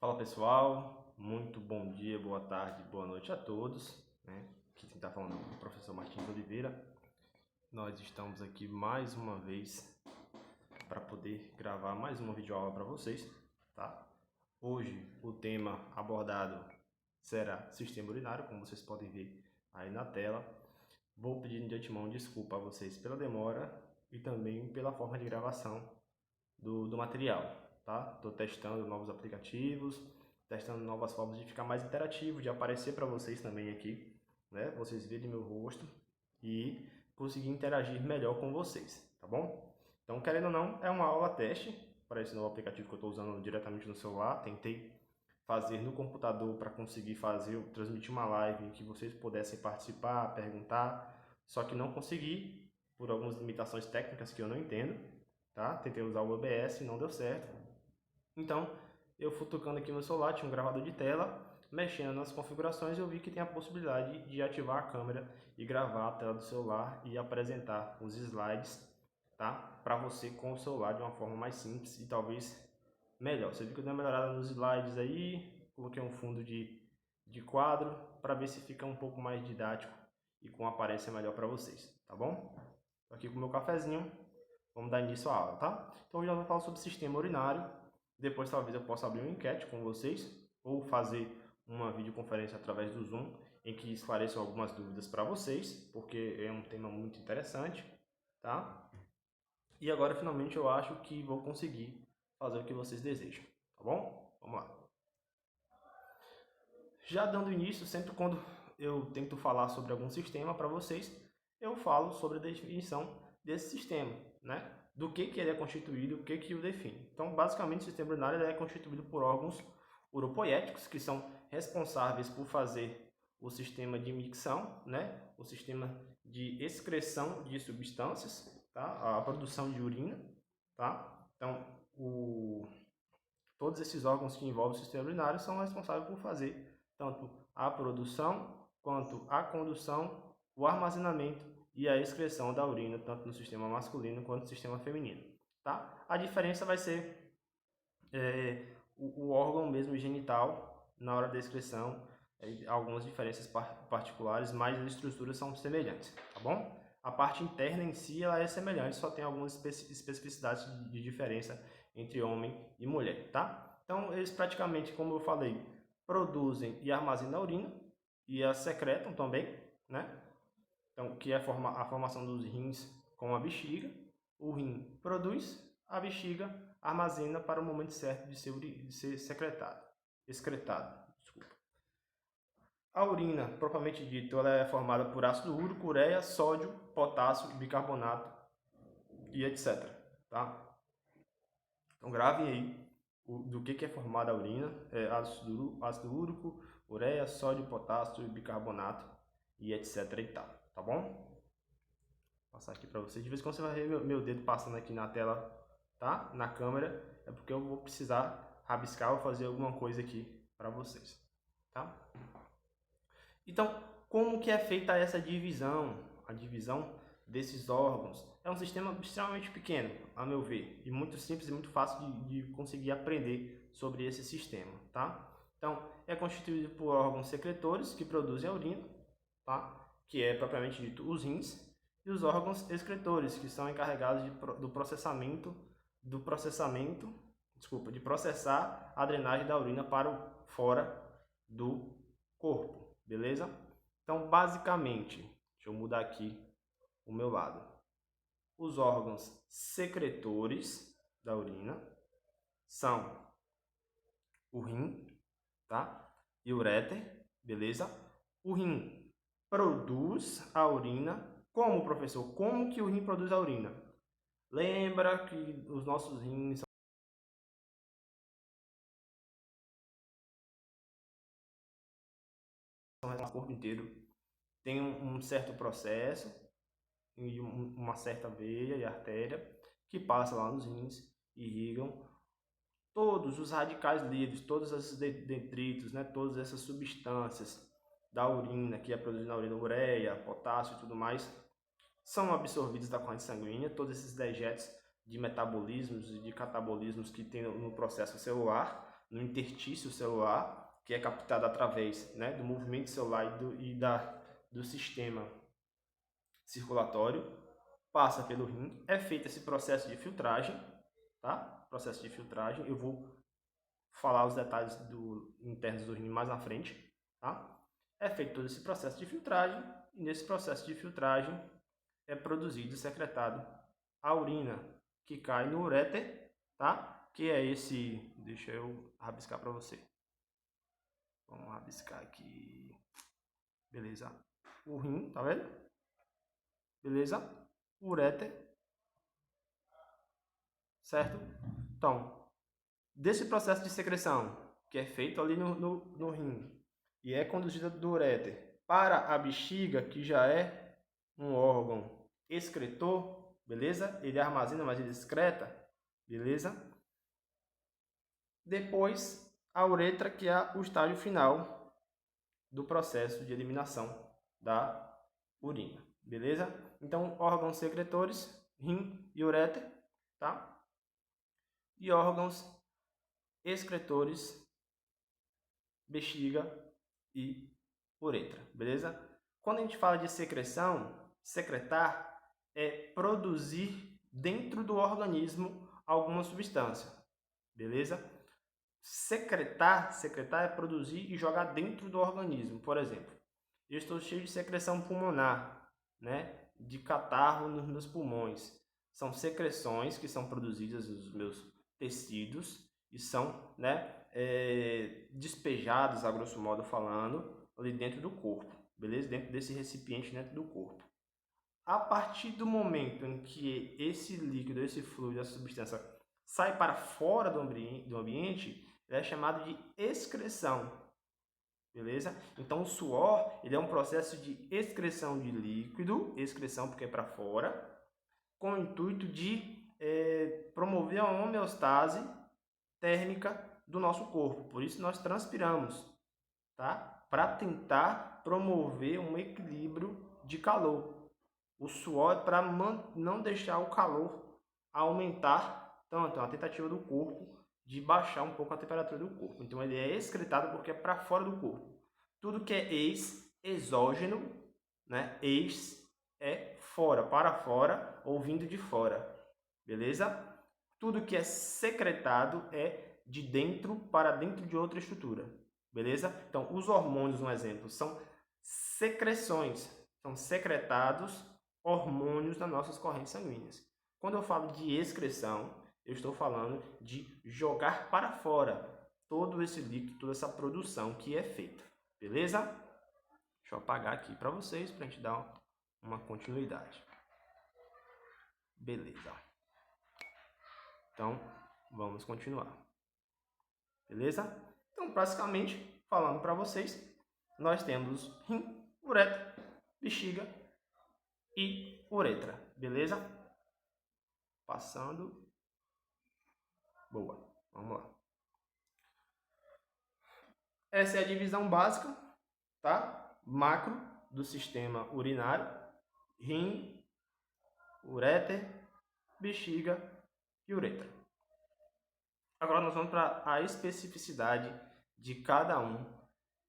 Fala pessoal, muito bom dia, boa tarde, boa noite a todos, né? Aqui quem está falando é o professor Martins Oliveira. Nós estamos aqui mais uma vez para poder gravar mais uma videoaula para vocês, tá? Hoje o tema abordado será sistema urinário, como vocês podem ver aí na tela. Vou pedir de antemão desculpa a vocês pela demora e também pela forma de gravação do material, tá? Estou testando novos aplicativos, testando novas formas de ficar mais interativo, de aparecer para vocês também aqui, né? Vocês verem meu rosto e conseguir interagir melhor com vocês, tá bom? Então, querendo ou não, é uma aula teste para esse novo aplicativo que eu estou usando diretamente no celular. Tentei fazer no computador para conseguir transmitir uma live em que vocês pudessem participar, perguntar, só que não consegui por algumas limitações técnicas que eu não entendo, tá? Tentei usar o OBS e não deu certo. Então, eu fui tocando aqui no celular, tinha um gravador de tela, mexendo nas configurações, eu vi que tem a possibilidade de ativar a câmera e gravar a tela do celular e apresentar os slides, tá? Para você com o celular de uma forma mais simples e talvez melhor. Você viu que eu dei uma melhorada nos slides aí, coloquei um fundo de quadro para ver se fica um pouco mais didático e com aparência melhor para vocês, tá bom? Tô aqui com o meu cafezinho, vamos dar início à aula, tá? Então hoje eu vou falar sobre sistema urinário, depois talvez eu possa abrir uma enquete com vocês ou fazer uma videoconferência através do Zoom em que esclareçam algumas dúvidas para vocês, porque é um tema muito interessante, tá? E agora finalmente eu acho que vou conseguir fazer o que vocês desejam, tá bom? Vamos lá. Já dando início, sempre quando eu tento falar sobre algum sistema para vocês, eu falo sobre a definição desse sistema, né? Do que ele é constituído, o que o define. Então, basicamente, o sistema urinário é constituído por órgãos uropoéticos, que são responsáveis por fazer o sistema de micção, né? O sistema de excreção de substâncias, tá? A produção de urina, tá? Então, todos esses órgãos que envolvem o sistema urinário são responsáveis por fazer tanto a produção quanto a condução, o armazenamento e a excreção da urina, tanto no sistema masculino quanto no sistema feminino. Tá? A diferença vai ser o órgão mesmo genital na hora da excreção, algumas diferenças particulares, mas as estruturas são semelhantes, tá bom? A parte interna em si ela é semelhante, só tem algumas especificidades de diferença entre homem e mulher, tá? Então, eles praticamente, como eu falei, produzem e armazenam a urina e a secretam também, né? Então, que é a formação dos rins com a bexiga. O rim produz, a bexiga armazena para o momento certo de ser excretado. Desculpa. A urina, propriamente dito, ela é formada por ácido úrico, ureia, sódio, potássio, bicarbonato e etc. Tá? Então gravem aí do que é formada a urina, ácido úrico, ureia, sódio, potássio, bicarbonato e etc. e tal, tá bom? Vou passar aqui para vocês. De vez em quando você vai ver meu dedo passando aqui na tela, tá? Na câmera, é porque eu vou precisar rabiscar ou fazer alguma coisa aqui para vocês, tá? Então, como que é feita essa divisão? A divisão desses órgãos é um sistema extremamente pequeno, a meu ver, e muito simples e muito fácil de conseguir aprender sobre esse sistema, tá? Então, é constituído por órgãos secretores que produzem a urina, tá? Que é propriamente dito os rins, e os órgãos excretores, que são encarregados de processar a drenagem da urina para fora do corpo, beleza? Então, basicamente, deixa eu mudar aqui o meu lado. Os órgãos secretores da urina são o rim, tá? E o uréter, beleza? O rim produz a urina. Como, professor? Como que o rim produz a urina? Lembra que os nossos rins são o corpo inteiro. Tem um certo processo e uma certa veia e artéria que passa lá nos rins e irrigam todos os radicais livres, todos esses detritos, né, todas essas substâncias da urina que é produzida na urina, ureia, potássio e tudo mais, são absorvidos da corrente sanguínea, todos esses dejetos de metabolismos e de catabolismos que tem no processo celular no interstício celular, que é captada através, né, do movimento celular do sistema circulatório, passa pelo rim, é feito esse processo de filtragem, tá? Processo de filtragem, eu vou falar os detalhes internos do rim mais na frente, tá? É feito todo esse processo de filtragem, e nesse processo de filtragem é produzido e secretado a urina, que cai no uréter, tá? Que é esse, deixa eu rabiscar para você. Vamos rabiscar aqui. Beleza? O rim, tá vendo? Beleza? O uréter. Certo? Então, desse processo de secreção, que é feito ali no rim, e é conduzido do uréter para a bexiga, que já é um órgão excretor, beleza? Ele armazena, mas ele excreta, beleza? Depois, a uretra, que é o estágio final do processo de eliminação da urina, beleza? Então, órgãos secretores, rim e ureter, tá? E órgãos excretores, bexiga e uretra, beleza? Quando a gente fala de secreção, secretar é produzir dentro do organismo alguma substância, beleza? Secretar é produzir e jogar dentro do organismo. Por exemplo, eu estou cheio de secreção pulmonar, né? De catarro nos meus pulmões. São secreções que são produzidas nos meus tecidos e são, né, despejadas, a grosso modo falando, ali dentro do corpo, beleza? Dentro desse recipiente dentro do corpo. A partir do momento em que esse líquido, esse fluido, essa substância sai para fora do ambiente, ele é chamado de excreção, beleza? Então o suor, ele é um processo de excreção de líquido, excreção porque é para fora, com o intuito de promover a homeostase térmica do nosso corpo. Por isso nós transpiramos, tá? Para tentar promover um equilíbrio de calor. O suor é para não deixar o calor aumentar tanto, é uma tentativa do corpo de baixar um pouco a temperatura do corpo. Então ele é excretado porque é para fora do corpo. Tudo que é exógeno, né? Ex é fora, para fora ou vindo de fora, beleza? Tudo que é secretado é de dentro para dentro de outra estrutura, beleza? Então os hormônios, um exemplo, são secreções, são secretados hormônios das nossas correntes sanguíneas. Quando eu falo de excreção, eu estou falando de jogar para fora todo esse líquido, toda essa produção que é feita. Beleza? Deixa eu apagar aqui para vocês, para a gente dar uma continuidade. Beleza. Então, vamos continuar. Beleza? Então, basicamente, falando para vocês, nós temos rim, uretra, bexiga e uretra. Beleza? Passando. Boa. Vamos lá. Essa é a divisão básica, tá? Macro do sistema urinário: rim, uréter, bexiga e uretra. Agora nós vamos para a especificidade de cada um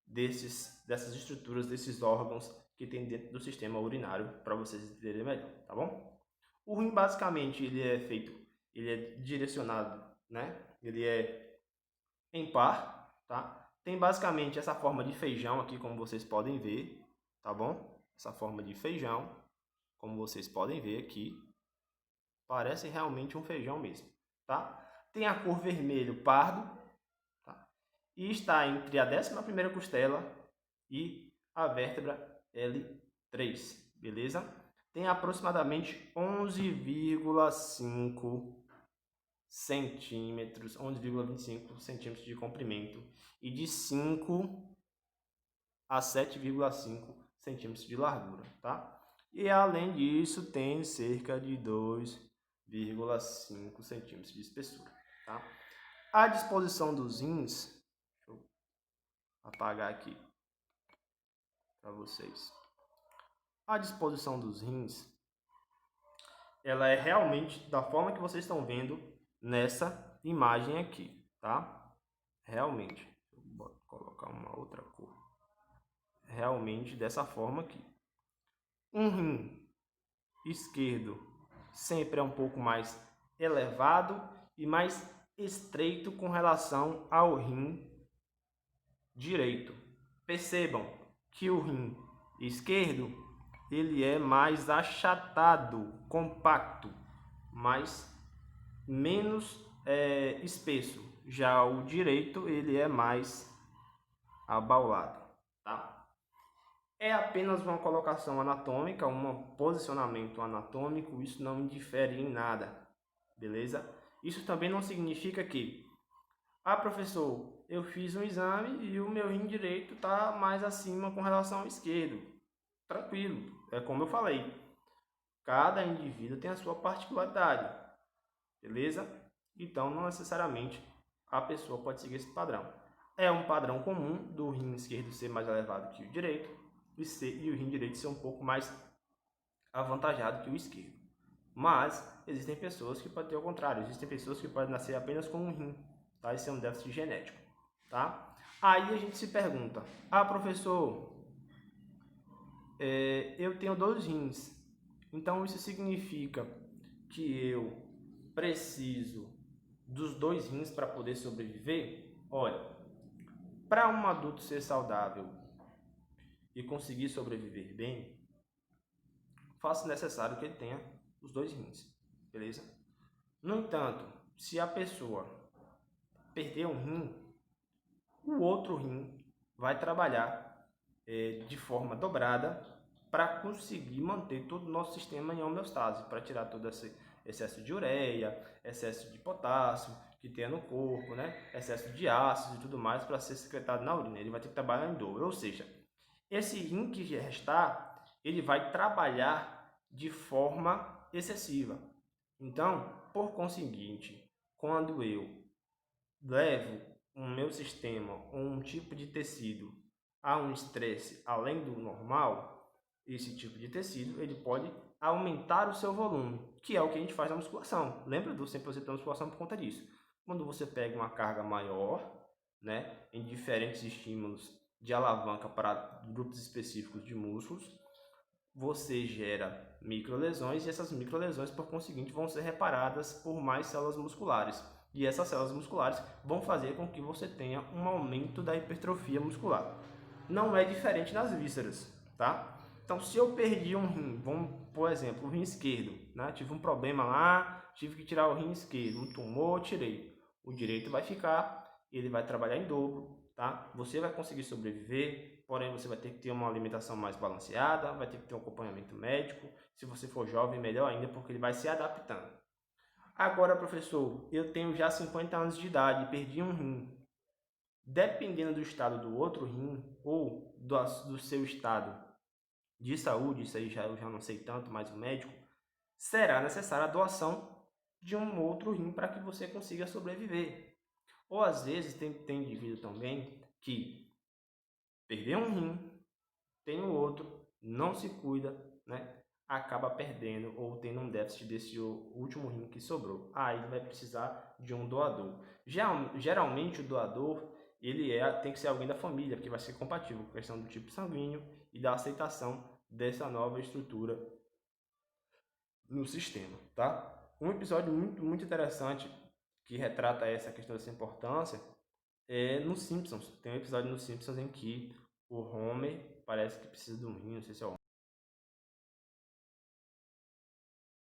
dessas estruturas, desses órgãos que tem dentro do sistema urinário, para vocês entenderem melhor, tá bom? O rim basicamente ele é direcionado, né? Ele é em par, tá? Tem basicamente essa forma de feijão aqui, como vocês podem ver, tá bom? Essa forma de feijão, como vocês podem ver aqui, parece realmente um feijão mesmo, tá? Tem a cor vermelho pardo, tá? E está entre a 11ª costela e a vértebra L3, beleza? Tem aproximadamente 11,5 centímetros, 11,25 centímetros de comprimento e de 5 a 7,5 centímetros de largura, tá? E além disso tem cerca de 2,5 centímetros de espessura, tá? A disposição dos rins, deixa eu apagar aqui para vocês. A disposição dos rins, ela é realmente da forma que vocês estão vendo nessa imagem aqui, tá? realmente, vou colocar uma outra cor, realmente dessa forma aqui. Um rim esquerdo sempre é um pouco mais elevado e mais estreito com relação ao rim direito. Percebam que o rim esquerdo ele é mais achatado, compacto, mas menos espesso. Já o direito ele é mais abaulado, tá? É apenas uma colocação anatômica, um posicionamento anatômico, isso não indifere em nada, beleza? Isso também não significa que, professor, eu fiz um exame e o meu rim direito está mais acima com relação ao esquerdo. Tranquilo, é como eu falei, cada indivíduo tem a sua particularidade, beleza? Então, não necessariamente a pessoa pode seguir esse padrão. É um padrão comum do rim esquerdo ser mais elevado que o direito e o rim direito ser um pouco mais avantajado que o esquerdo. Mas existem pessoas que podem ter o contrário, existem pessoas que podem nascer apenas com um rim, tá? Isso é um déficit genético, tá? Aí a gente se pergunta, professor, eu tenho 2 rins, então isso significa que eu preciso dos 2 rins para poder sobreviver? Olha, para um adulto ser saudável e conseguir sobreviver bem, faça necessário que ele tenha os 2 rins, beleza? No entanto, se a pessoa perder um rim, o outro rim vai trabalhar de forma dobrada para conseguir manter todo o nosso sistema em homeostase, para tirar todo esse excesso de ureia, excesso de potássio que tem no corpo, né? Excesso de ácido e tudo mais para ser secretado na urina. Ele vai ter que trabalhar em dobro, ou seja, esse rim que restar, ele vai trabalhar de forma excessiva. Então, por conseguinte, quando eu levo o meu sistema ou um tipo de tecido a um estresse além do normal, esse tipo de tecido ele pode aumentar o seu volume, que é o que a gente faz na musculação. Lembra do 100% da musculação por conta disso. Quando você pega uma carga maior, né, em diferentes estímulos de alavanca para grupos específicos de músculos, você gera microlesões e essas microlesões, por conseguinte, vão ser reparadas por mais células musculares. E essas células musculares vão fazer com que você tenha um aumento da hipertrofia muscular. Não é diferente nas vísceras, tá? Então, se eu perdi um rim, vamos, por exemplo, o rim esquerdo, né? Tive um problema lá, tive que tirar o rim esquerdo, um tumor, tirei. O direito vai ficar, ele vai trabalhar em dobro, tá? Você vai conseguir sobreviver, porém você vai ter que ter uma alimentação mais balanceada, vai ter que ter um acompanhamento médico. Se você for jovem, melhor ainda, porque ele vai se adaptando. Agora, professor, eu tenho já 50 anos de idade e perdi um rim. Dependendo do estado do outro rim ou do seu estado de saúde, isso aí eu já não sei tanto, mas o médico, será necessária a doação de um outro rim para que você consiga sobreviver. Ou às vezes tem indivíduo também que perdeu um rim, tem o outro, não se cuida, né? Acaba perdendo ou tendo um déficit desse último rim que sobrou. Aí vai precisar de um doador. Geralmente o doador tem que ser alguém da família, porque vai ser compatível com a questão do tipo sanguíneo e da aceitação dessa nova estrutura no sistema, tá? Um episódio muito interessante que retrata essa questão dessa importância é no Simpsons. Tem um episódio no Simpsons em que o Homer parece que precisa de um rim, não sei se é o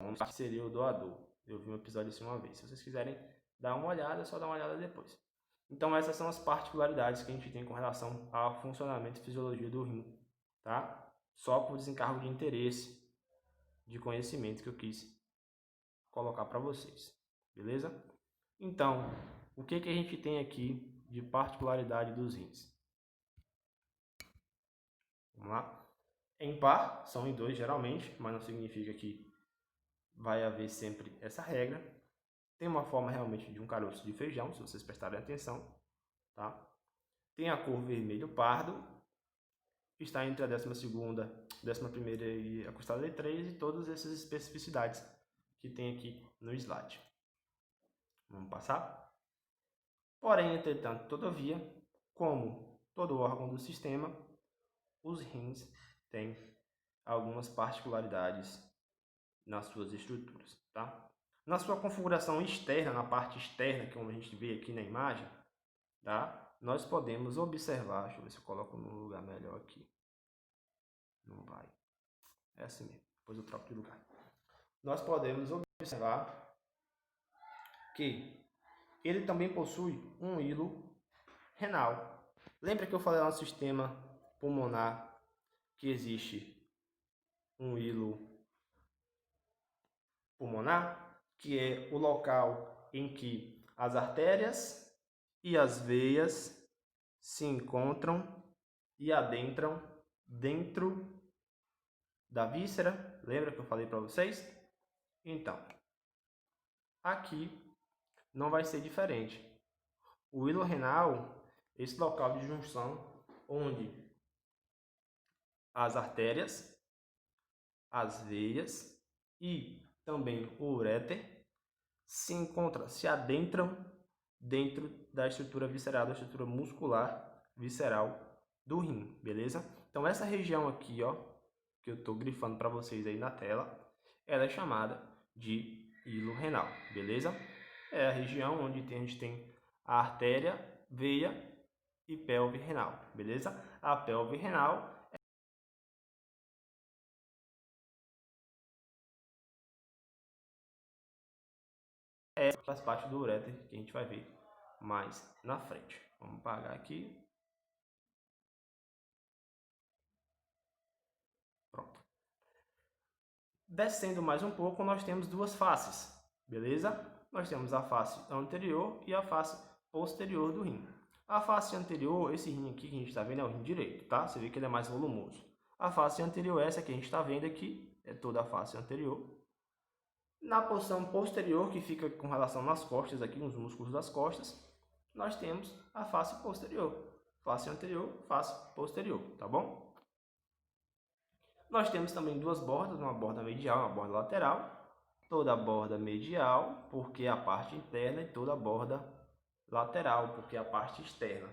Homer, que seria o doador. Eu vi um episódio assim uma vez. Se vocês quiserem dar uma olhada, é só dar uma olhada depois. Então essas são as particularidades que a gente tem com relação ao funcionamento e fisiologia do rim, tá? Só por desencargo de interesse, de conhecimento que eu quis colocar para vocês, beleza? Então, o que a gente tem aqui de particularidade dos rins? Vamos lá? Em par, são em 2 geralmente, mas não significa que vai haver sempre essa regra. Tem uma forma realmente de um caroço de feijão, se vocês prestarem atenção, tá? Tem a cor vermelho pardo, está entre a 12ª, 11ª e a costada de 3 e todas essas especificidades que tem aqui no slide. Vamos passar? Porém, entretanto, todavia, como todo órgão do sistema, os rins têm algumas particularidades nas suas estruturas, tá? Na sua configuração externa, na parte externa, como a gente vê aqui na imagem, tá? Nós podemos observar, deixa eu ver se eu coloco num lugar melhor aqui. Não vai. É assim mesmo, depois eu troco de lugar. Nós podemos observar que ele também possui um hilo renal. Lembra que eu falei lá no sistema pulmonar que existe um hilo pulmonar, que é o local em que as artérias e as veias se encontram e adentram dentro da víscera. Lembra que eu falei para vocês? Então, aqui não vai ser diferente. O hilo renal, esse local de junção onde as artérias, as veias e também o uréter se encontram, se adentram dentro da estrutura visceral, da estrutura muscular visceral do rim, beleza? Então essa região aqui, ó, que eu estou grifando para vocês aí na tela, ela é chamada de hilo renal, beleza? É a região onde a gente tem a artéria, veia e pelve renal, beleza? A pelve renal faz parte do uréter, que a gente vai ver mais na frente. Vamos apagar aqui. Pronto. Descendo mais um pouco, nós temos duas faces, beleza? Nós temos a face anterior e a face posterior do rim. A face anterior, esse rim aqui que a gente está vendo é o rim direito, tá? Você vê que ele é mais volumoso. A face anterior, essa que a gente está vendo aqui, é toda a face anterior. Na posição posterior, que fica com relação nas costas aqui, nos músculos das costas, nós temos a face posterior. Face anterior, face posterior, tá bom? Nós temos também duas bordas, uma borda medial e uma borda lateral. Toda a borda medial, porque é a parte interna, e toda a borda lateral, porque é a parte externa.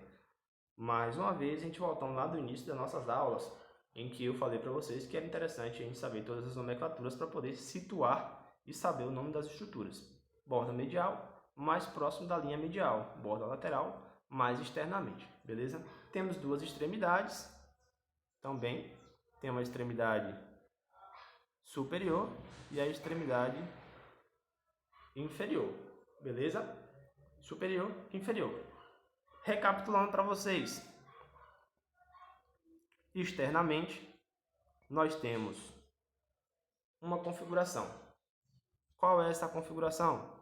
Mais uma vez, a gente voltando lá do início das nossas aulas, em que eu falei para vocês que era interessante a gente saber todas as nomenclaturas para poder situar e saber o nome das estruturas. Borda medial, mais próximo da linha medial. Borda lateral, mais externamente, beleza? Temos duas extremidades, também. Tem uma extremidade superior e a extremidade inferior, beleza? Superior e inferior. Recapitulando para vocês. Externamente, nós temos uma configuração. Qual é essa configuração?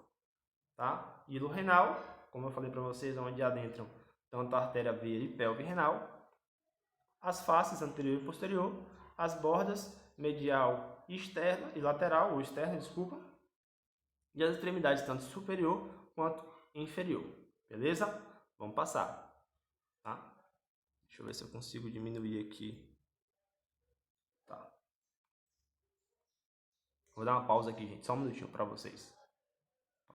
Tá? Hilo renal, como eu falei para vocês, onde adentram tanto a artéria, veia e pelve renal. As faces anterior e posterior, as bordas medial e externa e lateral, ou externa, desculpa, e as extremidades tanto superior quanto inferior, beleza? Vamos passar, tá? Deixa eu ver se eu consigo diminuir aqui. Tá. Vou dar uma pausa aqui, gente, só um minutinho para vocês.